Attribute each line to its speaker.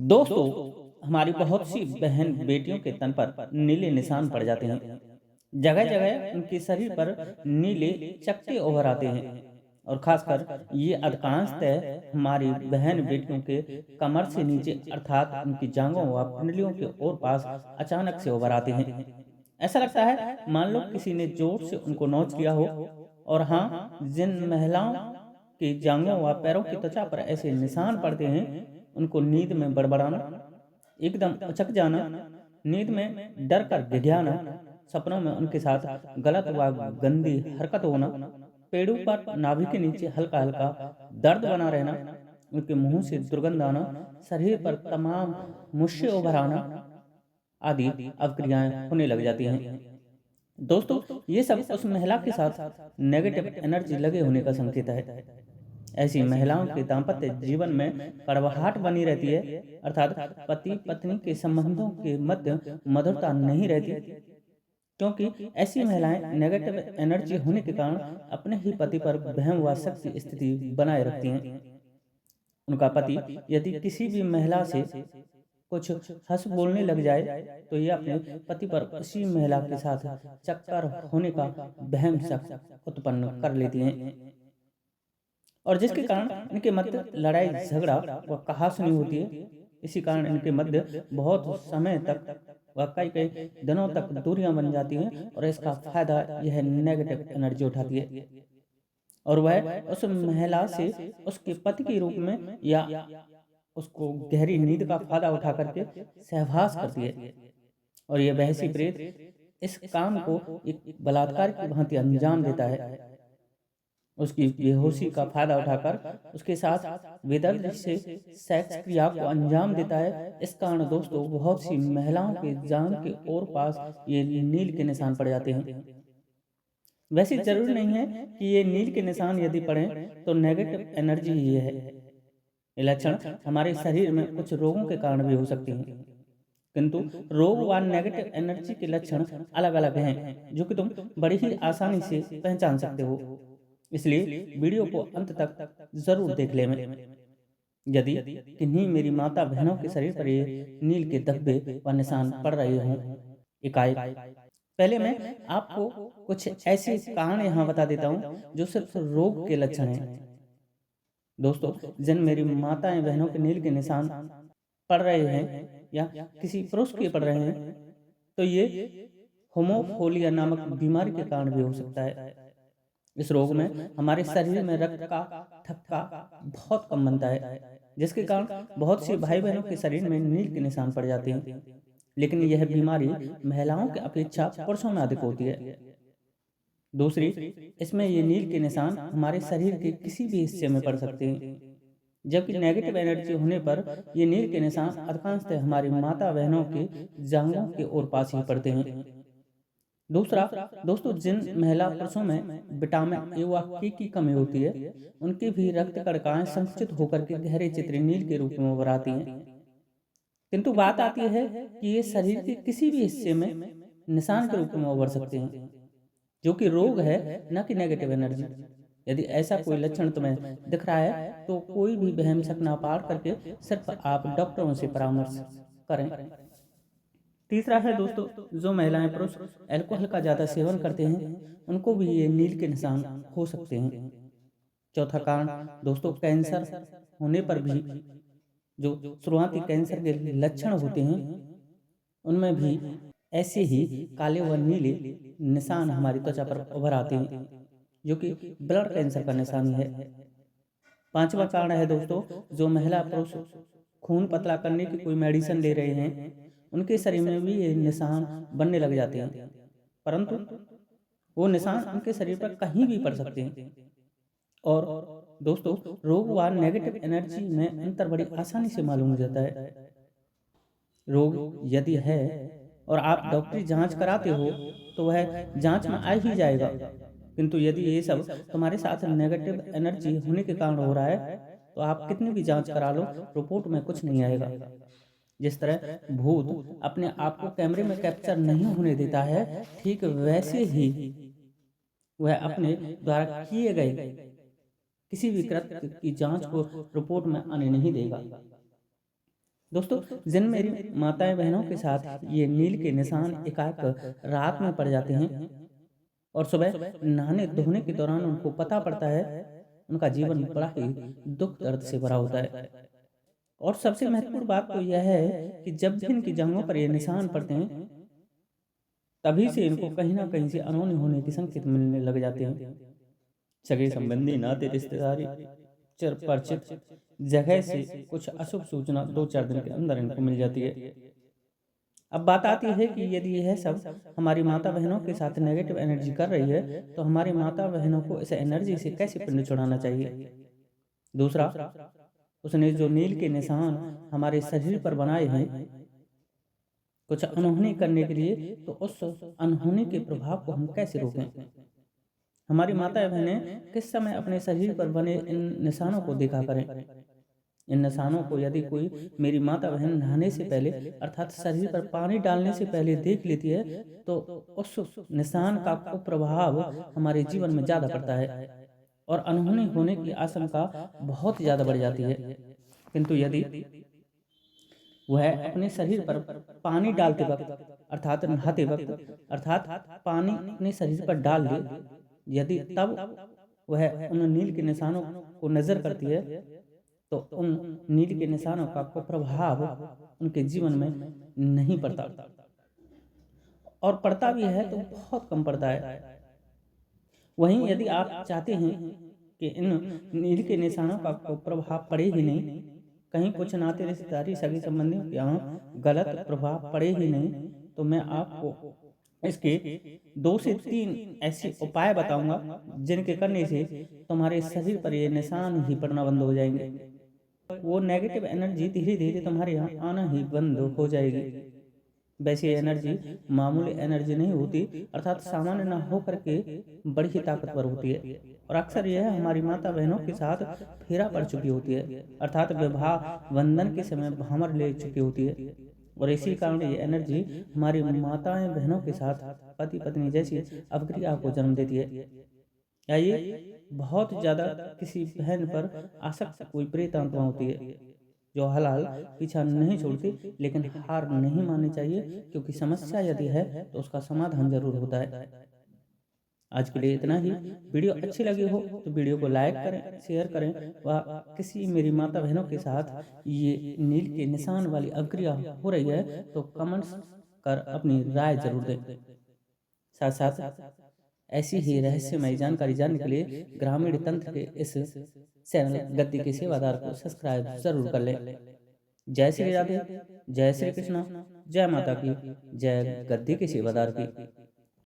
Speaker 1: दोस्तों, हमारी बहुत सी बहन बेटियों के तन पर नीले निशान पड़ जाते हैं। जगह जगह उनके शरीर पर नीले चकत्ते उभर आते हैं और खासकर ये अधिकांशतः हमारी बहन बेटियों के कमर से नीचे अर्थात उनकी जांघों व पिंडलियों के और पास अचानक से उभर आते हैं। ऐसा लगता है मान लो किसी ने जोर से उनको नोच लिया हो। और हाँ, जिन महिलाओं की जांघों व पैरों की त्वचा पर ऐसे निशान पड़ते हैं, उनको नींद में बड़बड़ाना, एकदम उचक जाना, नींद में डर कर गिड़गिड़ाना, सपनों में उनके साथ गलत व गंदी हरकत होना, पेड़ों पर नाभि के नीचे हल्का हल्का दर्द बना रहना, उनके मुंह से दुर्गंध आना, शरीर पर तमाम मुश्से उभर आना आदि अवक्रियाएं होने लग जाती हैं। दोस्तों, ये सब उस महिला के साथ नेगेटिव एनर्जी लगे होने का संकेत है। ऐसी महिलाओं के दाम्पत्य जीवन में कड़वाहट बनी रहती है, अर्थात पति पत्नी के संबंधों के मध्य मधुरता नहीं रहती, क्योंकि ऐसी महिलाएं नेगेटिव एनर्जी होने के कारण अपने ही पति पर वहम व शक की स्थिति बनाए रखती हैं। उनका पति यदि किसी भी महिला से कुछ हंस बोलने लग जाए, तो ये अपने पति पर उसी महिला के साथ चक्कर होने का वहम शक उत्पन्न कर लेती हैं, और जिसके कारण इनके मध्य लड़ाई झगड़ा व कहासुनी होती है। इसी कारण इनके मध्य बहुत समय तक व कई कई दिनों तक दूरियां बन जाती हैं, और इसका फायदा यह नेगेटिव एनर्जी उठाती है और वह उस महिला से उसके पति के रूप में या उसको गहरी नींद का फायदा उठा करके सहवास करती है। और यह बहसी प्रेत इस काम को एक बलात्कार की भांति अंजाम देता है। उसकी बेहोशी का फायदा उठाकर उसके साथ बेदर्दी से सेक्स क्रिया को अंजाम देता है। इस कारण दोस्तों, बहुत सी महिलाओं के जांघ के और पास ये नील के निशान पड़ जाते हैं। वैसे जरूरी नहीं है कि ये नील के निशान यदि पड़े तो नेगेटिव एनर्जी ही है। ये लक्षण हमारे शरीर में कुछ रोगों के कारण भी हो सकते हैं, किंतु रोग व नेगेटिव एनर्जी के लक्षण अलग अलग हैं, जो कि तुम बड़ी ही आसानी से पहचान सकते हो। इसलिए वीडियो को अंत तक जरूर देख लें। यदि किन्हीं मेरी माता बहनों के शरीर पर ये नील के धब्बे व निशान पड़ रहे हों एकाएक, पहले मैं आपको कुछ ऐसे कारण यहाँ बता देता हूँ जो सिर्फ रोग के लक्षण हैं। दोस्तों, जिन मेरी माताएं बहनों के नील के निशान पड़ रहे हैं या किसी पुरुष के पड़ रहे हैं, तो ये होमोफोलिया नामक बीमारी के कारण भी हो सकता है। इस रोग में हमारे शरीर में रक्त का थक्का बहुत कम बनता है, जिसके कारण बहुत सी भाई बहनों के शरीर में नील के निशान पड़ जाते हैं। लेकिन यह बीमारी महिलाओं की अपेक्षा पुरुषों में अधिक होती है। दूसरी, इसमें ये नील के निशान हमारे शरीर के किसी भी हिस्से में पड़ सकते हैं, जबकि नेगेटिव एनर्जी होने पर ये नील के निशान अधिकांशतः हमारी माता बहनों के जांघों के ओर पास ही पड़ते हैं। दूसरा, दोस्तों, जिन महिला पुरुषों में विटामिन ए व के की कमी होती है, उनके भी रक्त कणिकाएं संकुचित होकर के गहरे चित्र नील के रूप में उभर आती हैं। किंतु बात आती है कि ये शरीर के किसी भी हिस्से में निशान के रूप में उभर सकते हैं, जो कि रोग है, न कि नेगेटिव एनर्जी। यदि ऐसा कोई लक्षण तुम्हें दिख रहा है, तो कोई भी वहम शक ना पार करके सिर्फ आप डॉक्टरों से परामर्श करें। तीसरा है दोस्तों, जो महिलाएं पुरुष अल्कोहल का ज़्यादा सेवन करते हैं, उनको भी ये नील के निशान हो सकते हैं। चौथा कारण दोस्तों, कैंसर होने पर भी जो शुरुआती कैंसर के लक्षण होते हैं, उनमें भी ऐसे ही काले व नीले निशान हमारी त्वचा पर उभर आते हैं, जो कि ब्लड कैंसर का निशान है। पांचवा कारण है दोस्तों, जो महिला पुरुष खून पतला करने की कोई मेडिसिन ले रहे हैं, उनके शरीर में भी ये निशान बनने लग जाते हैं, परंतु वो निशान उनके शरीर पर कहीं भी पड़ सकते हैं। और दोस्तों, रोग व नेगेटिव एनर्जी में अंतर बड़ी आसानी से मालूम हो जाता है। रोग यदि है और आप डॉक्टरी जांच कराते हो, तो वह जांच में आ ही जाएगा। किंतु यदि ये सब तुम्हारे साथ नेगेटिव एनर्जी होने के कारण हो रहा है, तो आप कितनी भी जांच करा लो, रिपोर्ट में कुछ नहीं आएगा। जिस तरह भूत अपने आप को कैमरे में कैप्चर नहीं होने देता है, ठीक वैसे ही वह अपने द्वारा किए गए किसी भी कृत्य की जांच को रिपोर्ट में आने नहीं देगा। दोस्तों, जिन मेरी माताएं बहनों के साथ ये नील के निशान एकाएक रात में पड़ जाते हैं और सुबह नहाने धोने के दौरान उनको पता पड़ता है, उनका जीवन बड़ा ही दुख दर्द से भरा होता है। और सबसे महत्वपूर्ण बात तो यह है कि जब भी इनकी जंघों पर ये निशान पड़ते हैं, तभी से इनको कहीं ना कहीं से अनहोनी होने के संकेत मिलने लग जाते हैं। सगे संबंधी, नाते रिश्तेदारी, चिर परिचित जगह से कुछ अशुभ सूचना 2-4 दिन के अंदर इनको मिल जाती है। अब बात आती है कि यदि यह सब हमारी माता बहनों के साथ नेगेटिव एनर्जी कर रही है, तो हमारी माता बहनों को इस एनर्जी से कैसे पिंड छुड़ाना चाहिए। दूसरा, उसने जो नील के निशान हमारे शरीर पर बनाए हैं कुछ अनहोनी करने के लिए, तो उस अनहोनी के प्रभाव को हम कैसे रोकें। हमारी माता बहनें किस समय अपने शरीर पर बने इन निशानों को देखा करें। इन निशानों को यदि कोई मेरी माता बहन नहाने से पहले अर्थात शरीर पर पानी डालने से पहले देख लेती है, तो उस निशान का कुप्रभाव हमारे जीवन में ज़्यादा पड़ता है और अनहोनी होने की आशंका बहुत ज़्यादा बढ़ जाती है। किंतु यदि वह अपने शरीर पर पानी डालते वक्त अर्थात नहाते वक्त अर्थात पानी अपने शरीर पर डाल दे, यदि तब वह उन नील के निशानों को नज़र करती है, तो उन नील के निशानों का कुप्रभाव उनके जीवन में नहीं पड़ता, और पड़ता भी है तो बहुत कम पड़ता है। वहीं यदि आप चाहते हैं कि इन नील के निशानों का कुप्रभाव पड़े ही नहीं, कहीं कुछ नाते रिश्तेदारी सगे संबंधियों के यहाँ गलत प्रभाव पड़े ही नहीं, तो मैं आपको इसके 2 से 3 ऐसे उपाय बताऊंगा जिनके करने से तुम्हारे शरीर पर ये निशान ही पड़ना बंद हो जाएंगे। वो नेगेटिव एनर्जी धीरे धीरे तुम्हारे यहाँ आना ही बंद हो जाएगी। वैसी एनर्जी मामूली एनर्जी नहीं होती, अर्थात सामान्य न हो करके बड़ी ही ताकतवर होती है, और अक्सर यह हमारी माता बहनों के साथ फेरा पड़ चुकी होती है, अर्थात विवाह बंधन के समय भामर ले चुकी होती है। और इसी कारण ये एनर्जी हमारी माताएं बहनों के साथ पति पत्नी जैसी अपक्रिया को जन्म देती है। या ये बहुत ज़्यादा किसी बहन पर आसक्त कोई प्रेत आत्मा होती है जो हाल पीछा नहीं छोड़ती, लेकिन हार नहीं माननी चाहिए, क्योंकि समस्या यदि है तो उसका समाधान जरूर होता है। आज के लिए इतना ही। वीडियो अच्छी लगी हो तो वीडियो को लाइक करें, शेयर करें, व किसी मेरी माता बहनों के साथ ये नील के निशान वाली अक्रिया हो रही है तो कमेंट्स कर अपनी राय जरूर दें। साथ साथ ऐसी ही रहस्यमय जानकारी जानने के लिए ग्रामीण तंत्र के इस चैनल गद्दी के सेवादार को सब्सक्राइब जरूर कर लें। जय श्री राधे, जय श्री कृष्णा, जय माता की, जय गद्दी के सेवादार की।